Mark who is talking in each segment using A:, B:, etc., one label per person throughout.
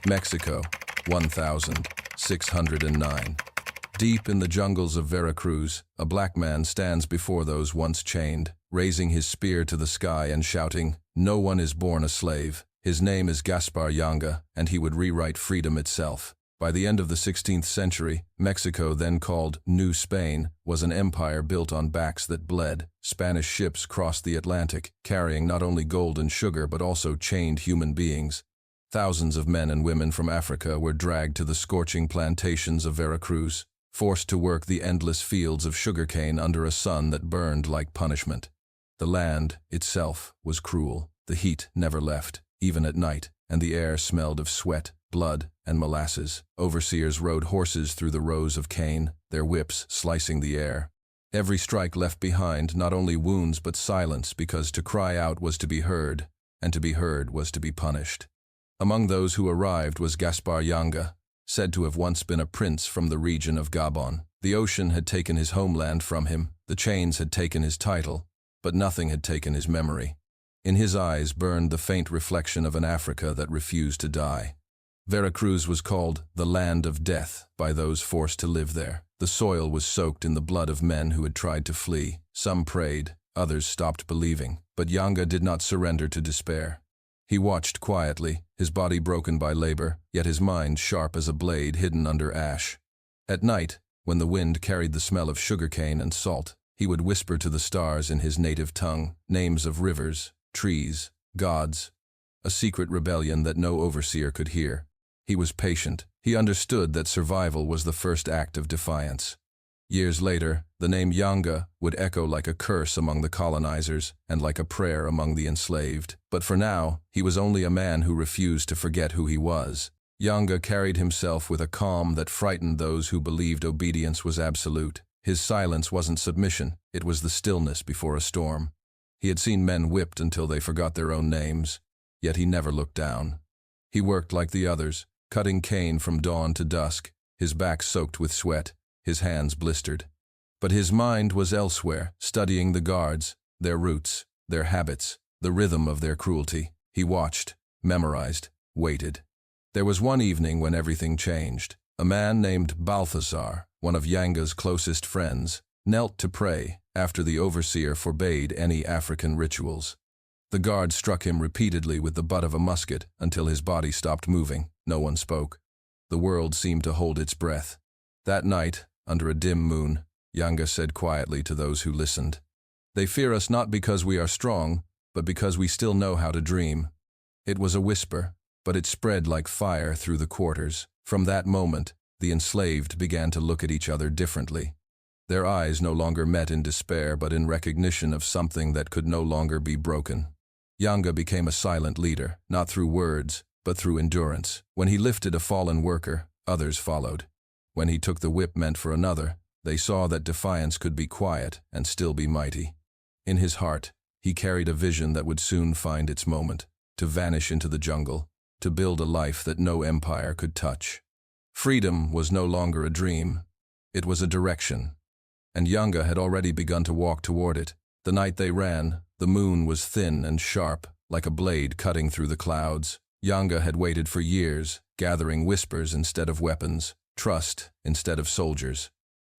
A: Mexico, 1609. Deep in the jungles of Veracruz, a black man stands before those once chained, raising his spear to the sky and shouting, "No one is born a slave." His name is Gaspar Yanga, and he would rewrite freedom itself. By the end of the 16th century, Mexico, then called New Spain, was an empire built on backs that bled. Spanish ships crossed the Atlantic, carrying not only gold and sugar but also chained human beings. Thousands of men and women from Africa were dragged to the scorching plantations of Veracruz, forced to work the endless fields of sugarcane under a sun that burned like punishment. The land, itself, was cruel. The heat never left, even at night, and the air smelled of sweat, blood, and molasses. Overseers rode horses through the rows of cane, their whips slicing the air. Every strike left behind not only wounds but silence, because to cry out was to be heard, and to be heard was to be punished. Among those who arrived was Gaspar Yanga, said to have once been a prince from the region of Gabon. The ocean had taken his homeland from him, the chains had taken his title, but nothing had taken his memory. In his eyes burned the faint reflection of an Africa that refused to die. Veracruz was called the land of death by those forced to live there. The soil was soaked in the blood of men who had tried to flee. Some prayed, others stopped believing, but Yanga did not surrender to despair. He watched quietly, his body broken by labor, yet his mind sharp as a blade hidden under ash. At night, when the wind carried the smell of sugarcane and salt, he would whisper to the stars in his native tongue, names of rivers, trees, gods, a secret rebellion that no overseer could hear. He was patient. He understood that survival was the first act of defiance. Years later, the name Yanga would echo like a curse among the colonizers and like a prayer among the enslaved. But for now, he was only a man who refused to forget who he was. Yanga carried himself with a calm that frightened those who believed obedience was absolute. His silence wasn't submission, it was the stillness before a storm. He had seen men whipped until they forgot their own names, yet he never looked down. He worked like the others, cutting cane from dawn to dusk, his back soaked with sweat, his hands blistered. But his mind was elsewhere, studying the guards, their roots, their habits, the rhythm of their cruelty. He watched, memorized, waited. There was one evening when everything changed. A man named Balthazar, one of Yanga's closest friends, knelt to pray after the overseer forbade any African rituals. The guard struck him repeatedly with the butt of a musket until his body stopped moving. No one spoke. The world seemed to hold its breath. That night, under a dim moon, Yanga said quietly to those who listened, "They fear us not because we are strong, but because we still know how to dream." It was a whisper, but it spread like fire through the quarters. From that moment, the enslaved began to look at each other differently. Their eyes no longer met in despair but in recognition of something that could no longer be broken. Yanga became a silent leader, not through words, but through endurance. When he lifted a fallen worker, others followed. When he took the whip meant for another, they saw that defiance could be quiet and still be mighty. In his heart, he carried a vision that would soon find its moment, to vanish into the jungle, to build a life that no empire could touch. Freedom was no longer a dream, it was a direction, and Yanga had already begun to walk toward it. The night they ran, the moon was thin and sharp, like a blade cutting through the clouds. Yanga had waited for years, gathering whispers instead of weapons, trust instead of soldiers.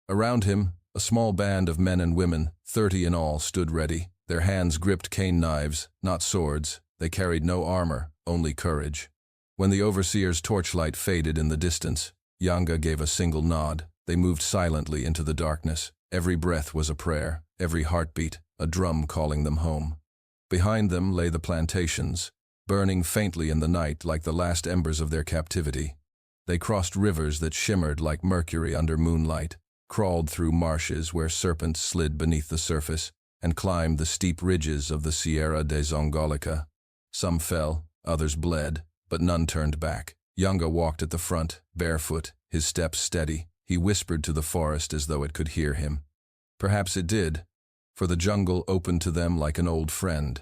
A: Around him, a small band of men and women, 30 in all, stood ready. Their hands gripped cane knives, not swords. They carried no armor, only courage. When the overseer's torchlight faded in the distance, Yanga gave a single nod. They moved silently into the darkness. Every breath was a prayer, every heartbeat a drum calling them home. Behind them lay the plantations, burning faintly in the night like the last embers of their captivity. They crossed rivers that shimmered like mercury under moonlight, crawled through marshes where serpents slid beneath the surface, and climbed the steep ridges of the Sierra de Zongolica. Some fell, others bled, but none turned back. Yanga walked at the front, barefoot, his steps steady. He whispered to the forest as though it could hear him. Perhaps it did, for the jungle opened to them like an old friend.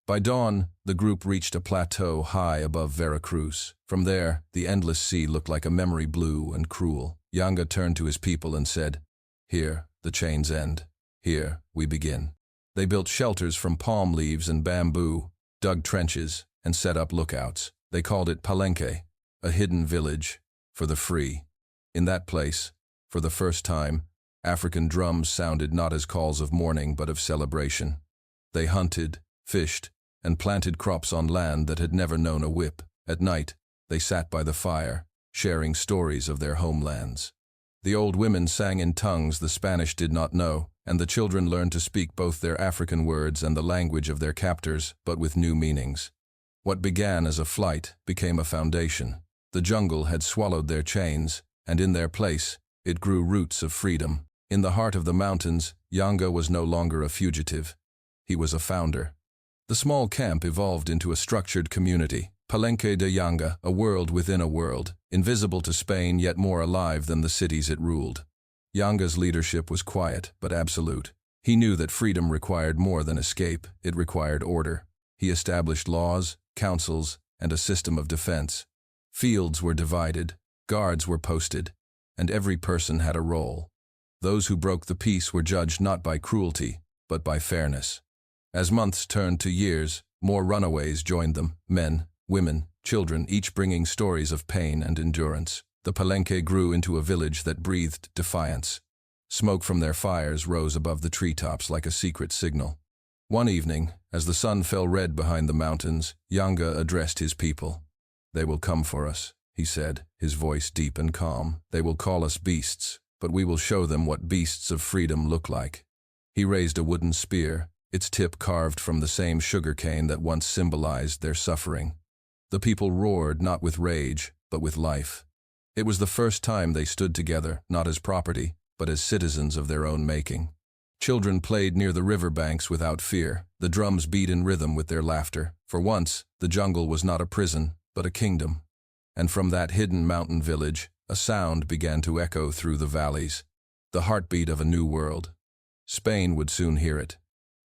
A: By dawn, the group reached a plateau high above Veracruz. From there, the endless sea looked like a memory, blue and cruel. Yanga turned to his people and said, "Here, the chains end. Here, we begin." They built shelters from palm leaves and bamboo, dug trenches, and set up lookouts. They called it Palenque, a hidden village, for the free. In that place, for the first time, African drums sounded not as calls of mourning but of celebration. They hunted, fished, and planted crops on land that had never known a whip. At night, they sat by the fire, sharing stories of their homelands. The old women sang in tongues the Spanish did not know, and the children learned to speak both their African words and the language of their captors, but with new meanings. What began as a flight became a foundation. The jungle had swallowed their chains, and in their place, it grew roots of freedom. In the heart of the mountains, Yanga was no longer a fugitive. He was a founder. The small camp evolved into a structured community, Palenque de Yanga, a world within a world, invisible to Spain yet more alive than the cities it ruled. Yanga's leadership was quiet but absolute. He knew that freedom required more than escape, it required order. He established laws, councils, and a system of defense. Fields were divided, guards were posted, and every person had a role. Those who broke the peace were judged not by cruelty, but by fairness. As months turned to years, more runaways joined them, men, women, children, each bringing stories of pain and endurance. The Palenque grew into a village that breathed defiance. Smoke from their fires rose above the treetops like a secret signal. One evening, as the sun fell red behind the mountains, Yanga addressed his people. "They will come for us," he said, his voice deep and calm. "They will call us beasts, but we will show them what beasts of freedom look like." He raised a wooden spear, its tip carved from the same sugarcane that once symbolized their suffering. The people roared not with rage, but with life. It was the first time they stood together, not as property, but as citizens of their own making. Children played near the river banks without fear. The drums beat in rhythm with their laughter. For once, the jungle was not a prison, but a kingdom. And from that hidden mountain village, a sound began to echo through the valleys, the heartbeat of a new world. Spain would soon hear it.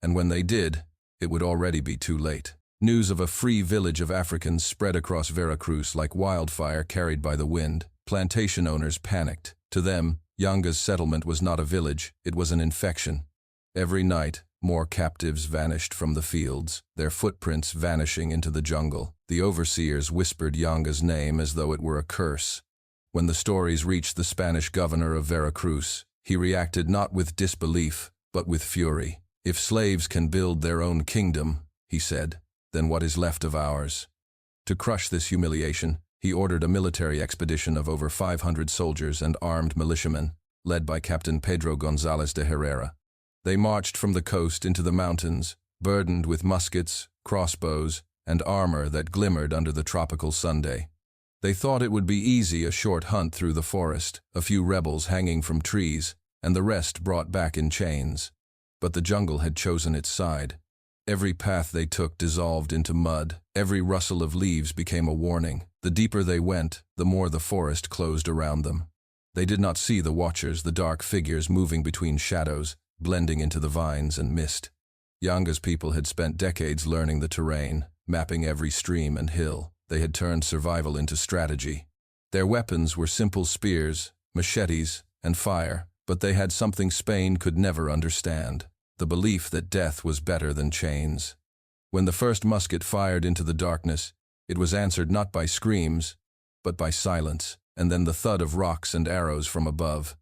A: And when they did, it would already be too late. News of a free village of Africans spread across Veracruz like wildfire carried by the wind. Plantation owners panicked. To them, Yanga's settlement was not a village, it was an infection. Every night, more captives vanished from the fields, their footprints vanishing into the jungle. The overseers whispered Yanga's name as though it were a curse. When the stories reached the Spanish governor of Veracruz, he reacted not with disbelief, but with fury. "If slaves can build their own kingdom," he said, "then what is left of ours?" To crush this humiliation, he ordered a military expedition of over 500 soldiers and armed militiamen, led by Captain Pedro González de Herrera. They marched from the coast into the mountains, burdened with muskets, crossbows, and armor that glimmered under the tropical Sunday. They thought it would be easy, a short hunt through the forest, a few rebels hanging from trees, and the rest brought back in chains. But the jungle had chosen its side. Every path they took dissolved into mud. Every rustle of leaves became a warning. The deeper they went, the more the forest closed around them. They did not see the watchers, the dark figures moving between shadows, blending into the vines and mist. Yanga's people had spent decades learning the terrain, mapping every stream and hill. They had turned survival into strategy. Their weapons were simple spears, machetes, and fire, but they had something Spain could never understand: the belief that death was better than chains. When the first musket fired into the darkness, it was answered not by screams, but by silence, and then the thud of rocks and arrows from above.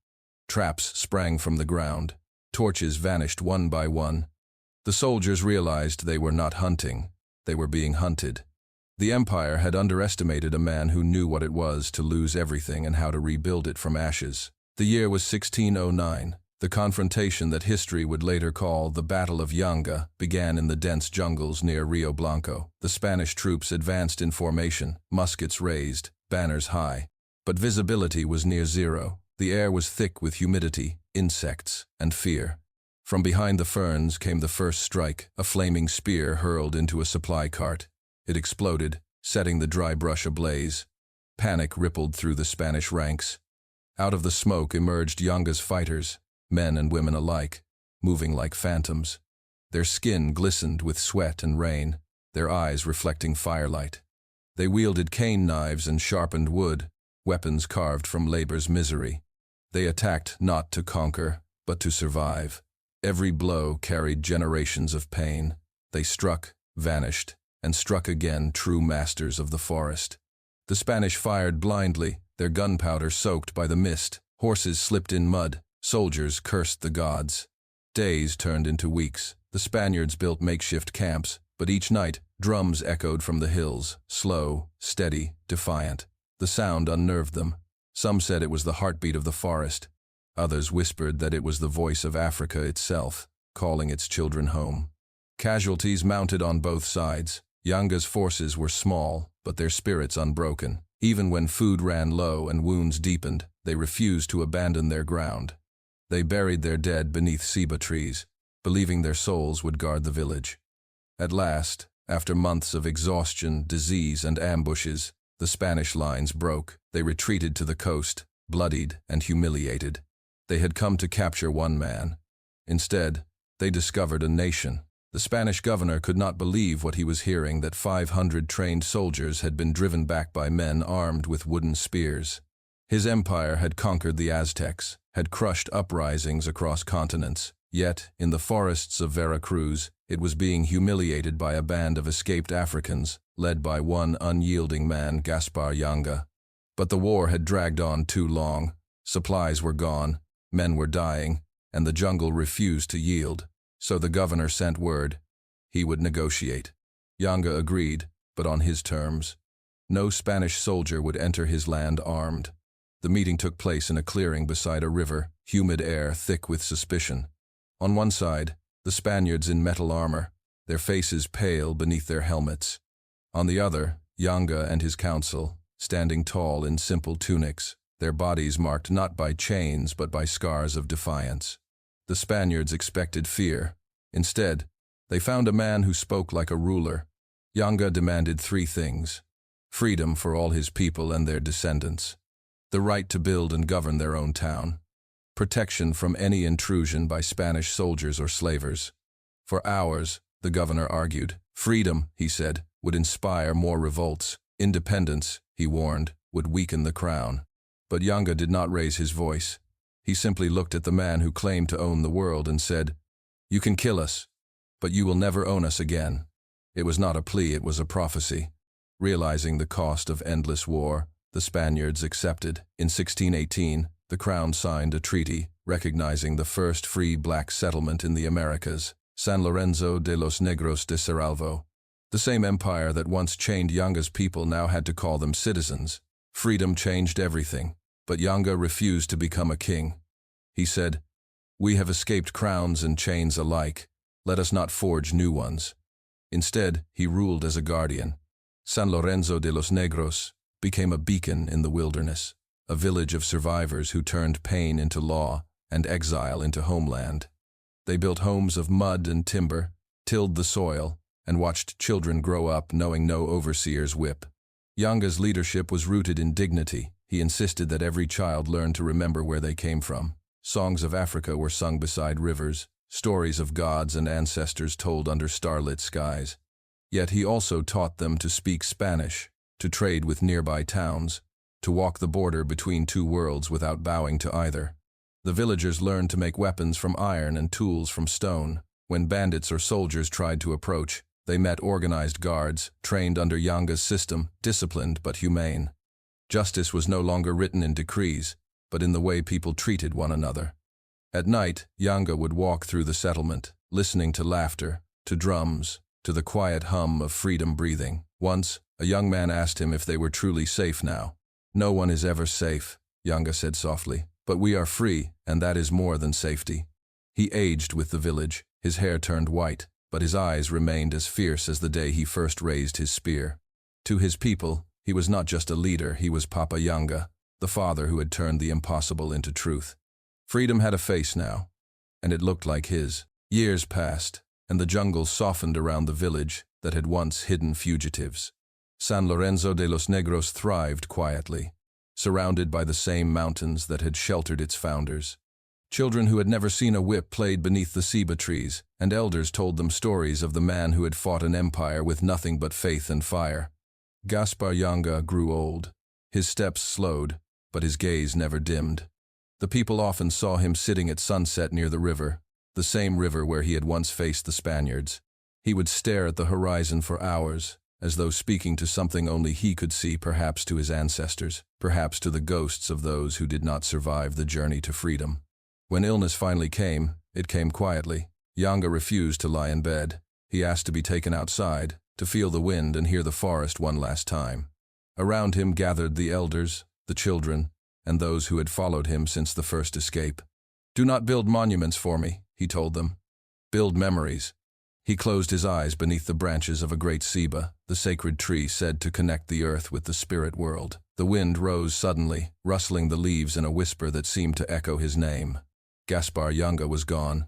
A: Traps sprang from the ground. Torches vanished one by one. The soldiers realized they were not hunting, they were being hunted. The Empire had underestimated a man who knew what it was to lose everything and how to rebuild it from ashes. The year was 1609. The confrontation that history would later call the Battle of Yanga began in the dense jungles near Rio Blanco. The Spanish troops advanced in formation, muskets raised, banners high. But visibility was near zero. The air was thick with humidity, insects, and fear. From behind the ferns came the first strike, a flaming spear hurled into a supply cart. It exploded, setting the dry brush ablaze. Panic rippled through the Spanish ranks. Out of the smoke emerged Yanga's fighters, men and women alike, moving like phantoms. Their skin glistened with sweat and rain, their eyes reflecting firelight. They wielded cane knives and sharpened wood, weapons carved from labor's misery. They attacked not to conquer, but to survive. Every blow carried generations of pain. They struck, vanished, and struck again, true masters of the forest. The Spanish fired blindly, their gunpowder soaked by the mist. Horses slipped in mud. Soldiers cursed the gods. Days turned into weeks. The Spaniards built makeshift camps, but each night, drums echoed from the hills, slow, steady, defiant. The sound unnerved them. Some said it was the heartbeat of the forest. Others whispered that it was the voice of Africa itself, calling its children home. Casualties mounted on both sides. Yanga's forces were small, but their spirits unbroken. Even when food ran low and wounds deepened, they refused to abandon their ground. They buried their dead beneath ceiba trees, believing their souls would guard the village. At last, after months of exhaustion, disease, and ambushes, the Spanish lines broke. They retreated to the coast, bloodied and humiliated. They had come to capture one man. Instead, they discovered a nation. The Spanish governor could not believe what he was hearing, that 500 trained soldiers had been driven back by men armed with wooden spears. His empire had conquered the Aztecs, had crushed uprisings across continents, yet, in the forests of Veracruz, it was being humiliated by a band of escaped Africans, led by one unyielding man, Gaspar Yanga. But the war had dragged on too long. Supplies were gone, men were dying, and the jungle refused to yield. So the governor sent word. He would negotiate. Yanga agreed, but on his terms. No Spanish soldier would enter his land armed. The meeting took place in a clearing beside a river, humid air thick with suspicion. On one side, the Spaniards in metal armor, their faces pale beneath their helmets. On the other, Yanga and his council, standing tall in simple tunics, their bodies marked not by chains but by scars of defiance. The Spaniards expected fear. Instead, they found a man who spoke like a ruler. Yanga demanded 3 things: freedom for all his people and their descendants, the right to build and govern their own town, protection from any intrusion by Spanish soldiers or slavers. For hours, the governor argued. Freedom, he said, would inspire more revolts. Independence, he warned, would weaken the crown. But Yanga did not raise his voice. He simply looked at the man who claimed to own the world and said, "You can kill us, but you will never own us again." It was not a plea, it was a prophecy. Realizing the cost of endless war, the Spaniards accepted. In 1618, the crown signed a treaty recognizing the first free black settlement in the Americas, San Lorenzo de los Negros de Cerralvo. The same empire that once chained Yanga's people now had to call them citizens. Freedom changed everything, but Yanga refused to become a king. He said, "We have escaped crowns and chains alike. Let us not forge new ones." Instead, he ruled as a guardian. San Lorenzo de los Negros became a beacon in the wilderness, a village of survivors who turned pain into law and exile into homeland. They built homes of mud and timber, tilled the soil, and watched children grow up knowing no overseer's whip. Yanga's leadership was rooted in dignity. He insisted that every child learn to remember where they came from. Songs of Africa were sung beside rivers, stories of gods and ancestors told under starlit skies. Yet he also taught them to speak Spanish, to trade with nearby towns, to walk the border between 2 worlds without bowing to either. The villagers learned to make weapons from iron and tools from stone. When bandits or soldiers tried to approach, they met organized guards, trained under Yanga's system, disciplined but humane. Justice was no longer written in decrees, but in the way people treated one another. At night, Yanga would walk through the settlement, listening to laughter, to drums, to the quiet hum of freedom breathing. Once, a young man asked him if they were truly safe now. "No one is ever safe," Yanga said softly, "but we are free, and that is more than safety." He aged with the village, his hair turned white, but his eyes remained as fierce as the day he first raised his spear. To his people, he was not just a leader, he was Papa Yanga, the father who had turned the impossible into truth. Freedom had a face now, and it looked like his. Years passed, and the jungle softened around the village that had once hidden fugitives. San Lorenzo de los Negros thrived quietly, surrounded by the same mountains that had sheltered its founders. Children who had never seen a whip played beneath the ceiba trees, and elders told them stories of the man who had fought an empire with nothing but faith and fire. Gaspar Yanga grew old. His steps slowed, but his gaze never dimmed. The people often saw him sitting at sunset near the river, the same river where he had once faced the Spaniards. He would stare at the horizon for hours, as though speaking to something only he could see, perhaps to his ancestors, perhaps to the ghosts of those who did not survive the journey to freedom. When illness finally came, it came quietly. Yanga refused to lie in bed. He asked to be taken outside, to feel the wind and hear the forest one last time. Around him gathered the elders, the children, and those who had followed him since the first escape. "Do not build monuments for me," he told them. "Build memories." He closed his eyes beneath the branches of a great ceiba, the sacred tree said to connect the earth with the spirit world. The wind rose suddenly, rustling the leaves in a whisper that seemed to echo his name. Gaspar Yanga was gone.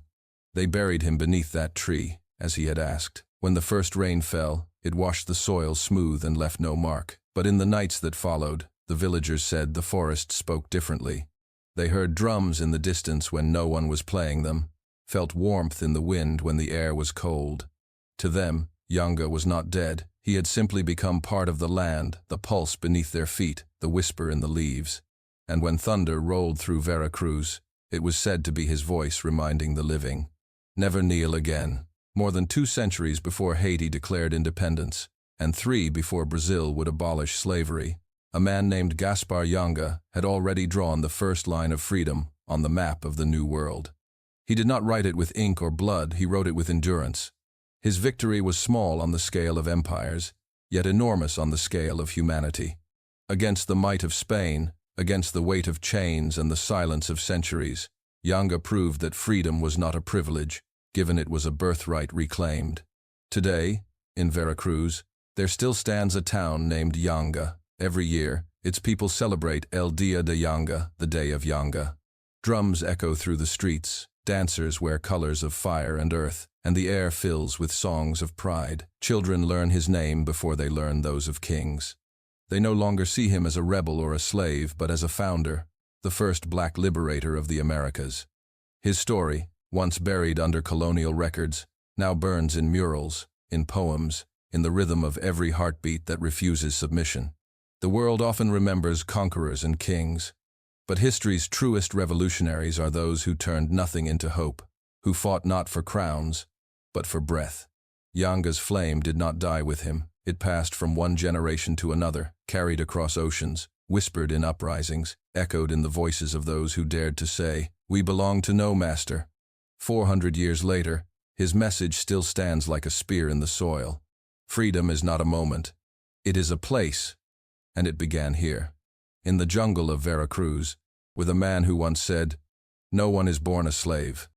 A: They buried him beneath that tree, as he had asked. When the first rain fell, it washed the soil smooth and left no mark. But in the nights that followed, the villagers said the forest spoke differently. They heard drums in the distance when no one was playing them, felt warmth in the wind when the air was cold. To them, Yanga was not dead. He had simply become part of the land, the pulse beneath their feet, the whisper in the leaves. And when thunder rolled through Veracruz, it was said to be his voice reminding the living, "Never kneel again." More than 2 centuries before Haiti declared independence, and 3 before Brazil would abolish slavery, a man named Gaspar Yanga had already drawn the first line of freedom on the map of the New World. He did not write it with ink or blood, he wrote it with endurance. His victory was small on the scale of empires, yet enormous on the scale of humanity. Against the might of Spain, against the weight of chains and the silence of centuries, Yanga proved that freedom was not a privilege, given it was a birthright reclaimed. Today, in Veracruz, there still stands a town named Yanga. Every year, its people celebrate El Dia de Yanga, the Day of Yanga. Drums echo through the streets, dancers wear colors of fire and earth, and the air fills with songs of pride. Children learn his name before they learn those of kings. They no longer see him as a rebel or a slave, but as a founder, the first black liberator of the Americas. His story, once buried under colonial records, now burns in murals, in poems, in the rhythm of every heartbeat that refuses submission. The world often remembers conquerors and kings, but history's truest revolutionaries are those who turned nothing into hope, who fought not for crowns, but for breath. Yanga's flame did not die with him. It passed from one generation to another, carried across oceans, whispered in uprisings, echoed in the voices of those who dared to say, "We belong to no master." 400 years later, his message still stands like a spear in the soil. Freedom is not a moment. It is a place, and it began here, in the jungle of Veracruz, with a man who once said, "No one is born a slave."